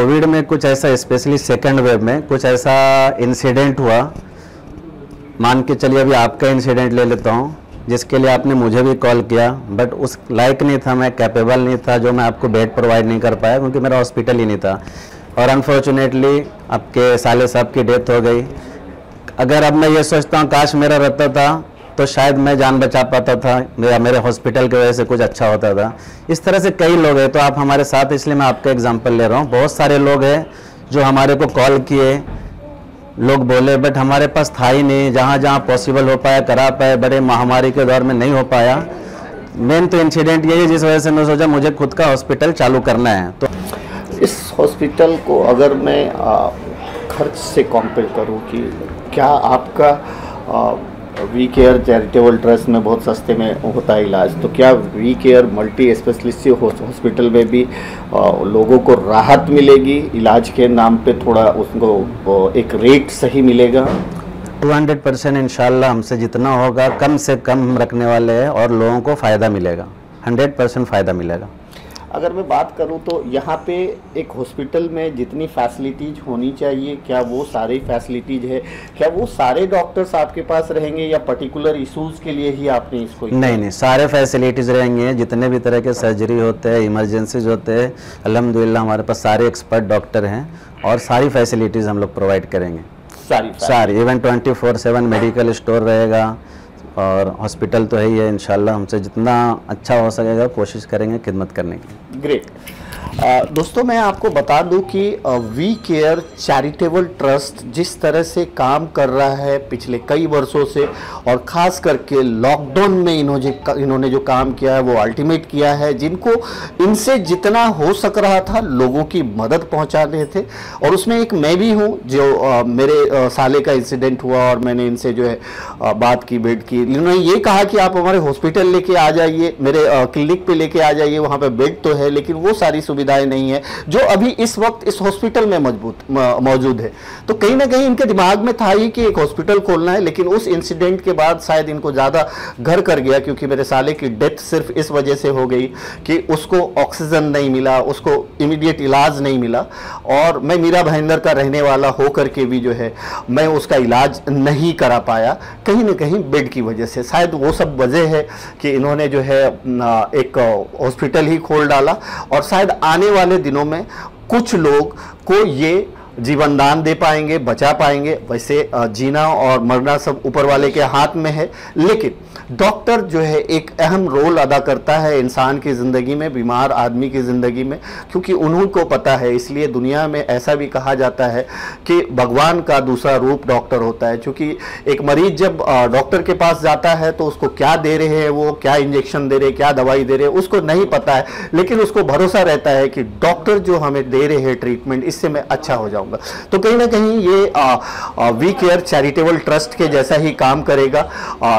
Covid में कुछ ऐसा, स्पेशली सेकंड वेव में कुछ ऐसा इंसिडेंट हुआ, मान के चलिए अभी आपका इंसिडेंट ले लेता हूँ, जिसके लिए आपने मुझे भी कॉल किया, बट उस लायक नहीं था, मैं कैपेबल नहीं था, जो मैं आपको बेड प्रोवाइड नहीं कर पाया क्योंकि मेरा हॉस्पिटल ही नहीं था। और अनफॉर्चुनेटली आपके साले साहब की डेथ हो गई। अगर अब मैं ये सोचता हूँ काश मेरा रहता था तो शायद मैं जान बचा पाता था, मेरे हॉस्पिटल की वजह से कुछ अच्छा होता था। इस तरह से कई लोग हैं, तो आप हमारे साथ, इसलिए मैं आपका एग्जांपल ले रहा हूँ। बहुत सारे लोग हैं जो हमारे को कॉल किए, लोग बोले, बट हमारे पास था ही नहीं। जहाँ जहाँ पॉसिबल हो पाया करा पाए, बड़े महामारी के दौर में नहीं हो पाया। मेन तो इंसिडेंट यही है जिस वजह से मैं सोचा मुझे खुद का हॉस्पिटल चालू करना है। तो इस हॉस्पिटल को अगर मैं खर्च से कंपेयर करूँ कि क्या आपका वी केयर चैरिटेबल ट्रस्ट में बहुत सस्ते में होता है इलाज, तो क्या We Care multi specialist hospital में भी लोगों को राहत मिलेगी? इलाज के नाम पे थोड़ा उसको एक रेट सही मिलेगा? 200% इंशाल्लाह हमसे जितना होगा कम से कम हम रखने वाले हैं और लोगों को फ़ायदा मिलेगा, 100% फ़ायदा मिलेगा। अगर मैं बात करूं तो यहाँ पे एक हॉस्पिटल में जितनी फैसिलिटीज़ होनी चाहिए, क्या वो सारी फैसिलिटीज़ है? क्या वो सारे डॉक्टर्स आपके पास रहेंगे या पर्टिकुलर इशूज़ के लिए ही आपने इसको? नहीं, सारे फैसिलिटीज़ रहेंगे। जितने भी तरह के सर्जरी होते हैं, इमरजेंसीज होते हैं, अल्हम्दुलिल्लाह हमारे पास सारे एक्सपर्ट डॉक्टर हैं और सारी फैसिलिटीज़ हम लोग प्रोवाइड करेंगे। सारी इवन 24/7 मेडिकल स्टोर रहेगा और हॉस्पिटल तो है ही है। इंशाल्लाह हमसे जितना अच्छा हो सकेगा कोशिश करेंगे खिदमत करने की। ग्रेट। दोस्तों मैं आपको बता दूं कि वी केयर चैरिटेबल ट्रस्ट जिस तरह से काम कर रहा है पिछले कई वर्षों से, और ख़ास करके लॉकडाउन में इन्होंने जो काम किया है वो अल्टीमेट किया है। जिनको इनसे जितना हो सक रहा था लोगों की मदद पहुंचा रहे थे, और उसमें एक मैं भी हूं जो मेरे साले का इंसिडेंट हुआ और मैंने इनसे जो है बात की, बेड की। इन्होंने ये कहा कि आप हमारे हॉस्पिटल लेके आ जाइए, मेरे क्लिनिक पे लेके आ जाइए, वहाँ पे बेड तो है लेकिन वो सारी सुविधाएं नहीं है जो अभी इस वक्त इस हॉस्पिटल में मौजूद है। तो कहीं ना कहीं इनके दिमाग में था ही कि एक हॉस्पिटल खोलना है, लेकिन उस इंसिडेंट के बाद शायद इनको ज़्यादा घर कर गया, क्योंकि मेरे साले की डेथ सिर्फ इस वजह से हो गई कि उसको ऑक्सीजन नहीं मिला, उसको इमीडिएट इलाज नहीं मिला। और मैं मीरा भाईंदर का रहने वाला होकर के भी जो है मैं उसका इलाज नहीं करा पाया, कहीं ना कहीं बेड की वजह से। शायद वो सब वजह है कि इन्होंने जो है एक हॉस्पिटल ही खोल डाला, और शायद आने वाले दिनों में कुछ लोग को ये जीवन दान दे पाएंगे, बचा पाएंगे। वैसे जीना और मरना सब ऊपर वाले के हाथ में है, लेकिन डॉक्टर जो है एक अहम रोल अदा करता है इंसान की ज़िंदगी में, बीमार आदमी की ज़िंदगी में, क्योंकि उन्हीं को पता है। इसलिए दुनिया में ऐसा भी कहा जाता है कि भगवान का दूसरा रूप डॉक्टर होता है, क्योंकि एक मरीज जब डॉक्टर के पास जाता है तो उसको क्या दे रहे हैं, वो क्या इंजेक्शन दे रहे हैं, क्या दवाई दे रहे हैं, उसको नहीं पता है, लेकिन उसको भरोसा रहता है कि डॉक्टर जो हमें दे रहे हैं ट्रीटमेंट, इससे मैं अच्छा हो जाऊँगा। तो कहीं ना कहीं ये वी केयर चैरिटेबल ट्रस्ट के जैसा ही काम करेगा,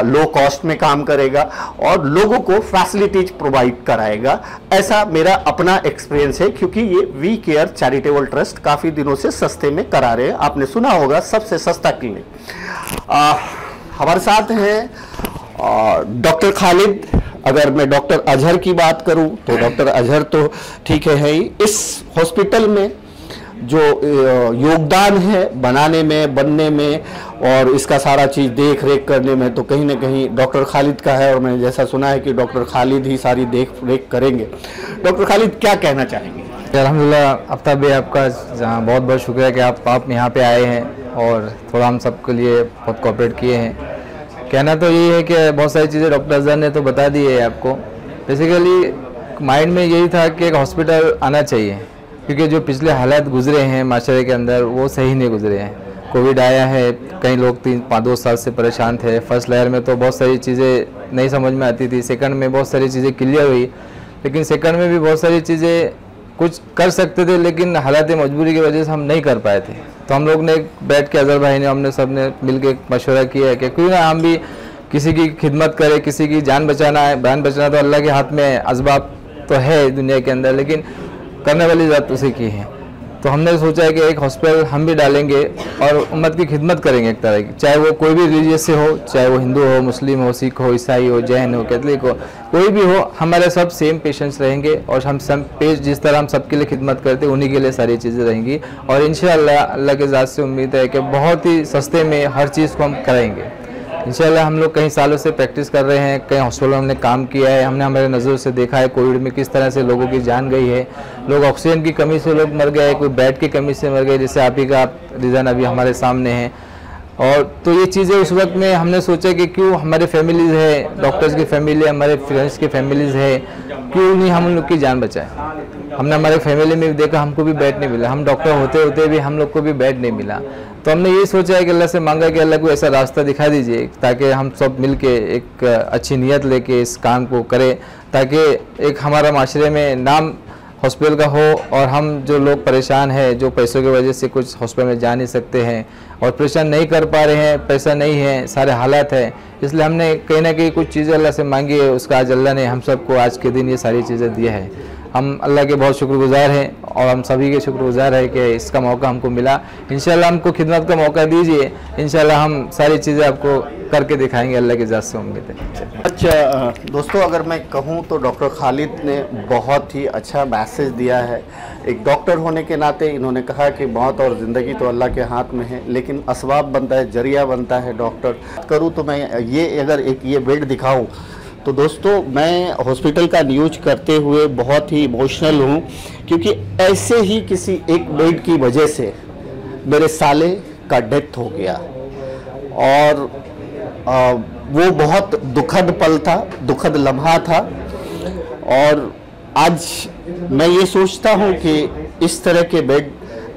लो कॉस्ट में काम करेगा और लोगों को फैसिलिटीज प्रोवाइड कराएगा। ऐसा मेरा अपना एक्सपीरियंस है, क्योंकि ये वी केयर चैरिटेबल ट्रस्ट काफ़ी दिनों से सस्ते में करा रहे हैं। आपने सुना होगा सबसे सस्ता क्लिनिक। हमारे साथ हैं डॉक्टर खालिद। अगर मैं डॉक्टर अजहर की बात करूं तो डॉक्टर अजहर तो ठीक है ही, इस हॉस्पिटल में जो योगदान है बनाने में, बनने में और इसका सारा चीज़ देख रेख करने में, तो कहीं ना कहीं डॉक्टर खालिद का है। और मैंने जैसा सुना है कि डॉक्टर खालिद ही सारी देख रेख करेंगे। डॉक्टर खालिद क्या कहना चाहेंगे? अल्हम्दुलिल्लाह आफ्ताब भाई, आपका बहुत बहुत शुक्रिया कि आप यहाँ पे आए हैं और थोड़ा हम सबके लिए बहुत कोऑपरेट किए हैं। कहना तो यही है कि बहुत सारी चीज़ें डॉक्टर अजहर ने तो बता दी है आपको। बेसिकली माइंड में यही था कि एक हॉस्पिटल आना चाहिए, क्योंकि जो पिछले हालात गुजरे हैं माशरे के अंदर वो सही नहीं गुजरे हैं। कोविड आया है, कई लोग 3-5-2 साल से परेशान थे। फर्स्ट लहर में तो बहुत सारी चीज़ें नहीं समझ में आती थी, सेकंड में बहुत सारी चीज़ें क्लियर हुई, लेकिन सेकंड में भी बहुत सारी चीज़ें कुछ कर सकते थे लेकिन हालात मजबूरी की वजह से हम नहीं कर पाए थे। तो हम लोग ने बैठ के अजहर भाई ने, हमने सब ने मिल के मशवरा किया है कि क्यों ना हम भी किसी की खिदमत करें, किसी की जान बचाना है। जान बचाना तो अल्लाह के हाथ में है, असबाब तो है दुनिया के अंदर, लेकिन करने वाली ज़ात उसी की है। तो हमने सोचा है कि एक हॉस्पिटल हम भी डालेंगे और उम्मत की खिदमत करेंगे एक तरह की, चाहे वो कोई भी रिलीजियस से हो, चाहे वो हिंदू हो, मुस्लिम हो, सिख हो, ईसाई हो, जैन हो, कैथलिक हो, कोई भी हो, हमारे सब सेम पेशेंट्स रहेंगे और हम सब जिस तरह हम सबके लिए खिदमत करते हैं उन्हीं के लिए सारी चीज़ें रहेंगी। और इंशाअल्लाह अल्लाह के ज़ात से उम्मीद है कि बहुत ही सस्ते में हर चीज़ को हम कराएंगे इंशाअल्लाह। हम लोग कई सालों से प्रैक्टिस कर रहे हैं, कई हॉस्पिटलों में हमने काम किया है, हमने हमारे नज़रों से देखा है कोविड में किस तरह से लोगों की जान गई है, लोग ऑक्सीजन की कमी से लोग मर गए, कोई बेड की कमी से मर गए, जैसे आप ही का रीज़न अभी हमारे सामने है। और तो ये चीज़ें उस वक्त में हमने सोचा कि क्यों हमारे फैमिलीज़ है, डॉक्टर्स की फैमिली, हमारे फ्रेंड्स की फैमिलीज़ है, क्यों नहीं हम उन लोग की जान बचाएं। हमने हमारे फैमिली में देखा, हमको भी बेड नहीं मिला, हम डॉक्टर होते होते भी हम लोग को भी बेड नहीं मिला। तो हमने ये सोचा है कि अल्लाह से मांगा कि अल्लाह को ऐसा रास्ता दिखा दीजिए ताकि हम सब मिल के एक अच्छी नीयत लेके इस काम को करें, ताकि एक हमारा माशरे में नाम हॉस्पिटल का हो और हम जो लोग परेशान हैं, जो पैसों की वजह से कुछ हॉस्पिटल में जा नहीं सकते हैं, ऑपरेशन नहीं कर पा रहे हैं, पैसा नहीं है, सारे हालात हैं, इसलिए हमने कहीं ना कहीं कुछ चीज़ें अल्लाह से मांगी है। उसका आज अल्लाह ने हम सबको आज के दिन ये सारी चीज़ें दी है। हम अल्लाह के बहुत शुक्रगुजार हैं और हम सभी के शुक्रगुजार हैं कि इसका मौका हमको मिला। इंशाल्लाह हमको खिदमत का मौका दीजिए, इंशाल्लाह हम सारी चीज़ें आपको करके दिखाएंगे, अल्लाह की ज़ात से उम्मीद है। अच्छा दोस्तों, अगर मैं कहूँ तो डॉक्टर खालिद ने बहुत ही अच्छा मैसेज दिया है। एक डॉक्टर होने के नाते इन्होंने कहा कि मौत और ज़िंदगी तो अल्लाह के हाथ में है, लेकिन असबाब बनता है, जरिया बनता है। डॉक्टर करूँ तो मैं ये अगर एक ये बेड दिखाऊँ तो दोस्तों मैं हॉस्पिटल का न्यूज करते हुए बहुत ही इमोशनल हूँ, क्योंकि ऐसे ही किसी एक बेड की वजह से मेरे साले का डेथ हो गया और वो बहुत दुखद पल था, दुखद लम्हा था। और आज मैं ये सोचता हूँ कि इस तरह के बेड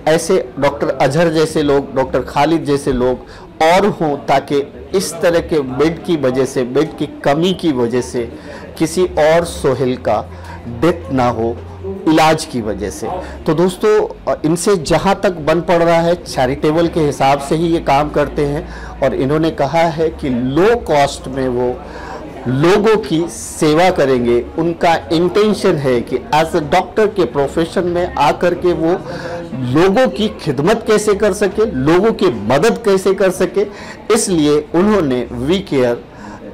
ऐसे डॉक्टर अजहर जैसे लोग, डॉक्टर खालिद जैसे लोग और हों, ताकि इस तरह के बेड की वजह से, बेड की कमी की वजह से किसी और सोहेल का डेथ ना हो इलाज की वजह से। तो दोस्तों इनसे जहाँ तक बन पड़ रहा है, चैरिटेबल के हिसाब से ही ये काम करते हैं और इन्होंने कहा है कि लो कॉस्ट में वो लोगों की सेवा करेंगे। उनका इंटेंशन है कि एज अ डॉक्टर के प्रोफेशन में आकर के वो लोगों की खिदमत कैसे कर सके, लोगों की मदद कैसे कर सके, इसलिए उन्होंने वी केयर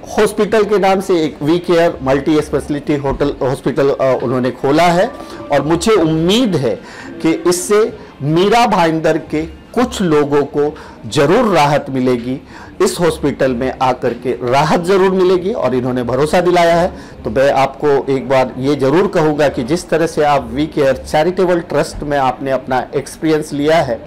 हॉस्पिटल के नाम से एक We Care multi speciality hospital उन्होंने खोला है। और मुझे उम्मीद है कि इससे मीरा भाईंदर के कुछ लोगों को जरूर राहत मिलेगी, इस हॉस्पिटल में आकर के राहत जरूर मिलेगी और इन्होंने भरोसा दिलाया है। तो मैं आपको एक बार ये जरूर कहूँगा कि जिस तरह से आप वी केयर चैरिटेबल ट्रस्ट में आपने अपना एक्सपीरियंस लिया है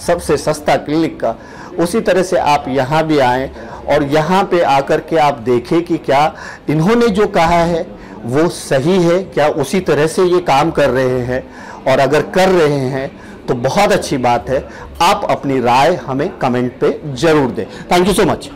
सबसे सस्ता क्लिनिक का, उसी तरह से आप यहाँ भी आएँ और यहाँ पे आकर के आप देखें कि क्या इन्होंने जो कहा है वो सही है, क्या उसी तरह से ये काम कर रहे हैं, और अगर कर रहे हैं तो बहुत अच्छी बात है। आप अपनी राय हमें कमेंट पे जरूर दें। Thank you so much.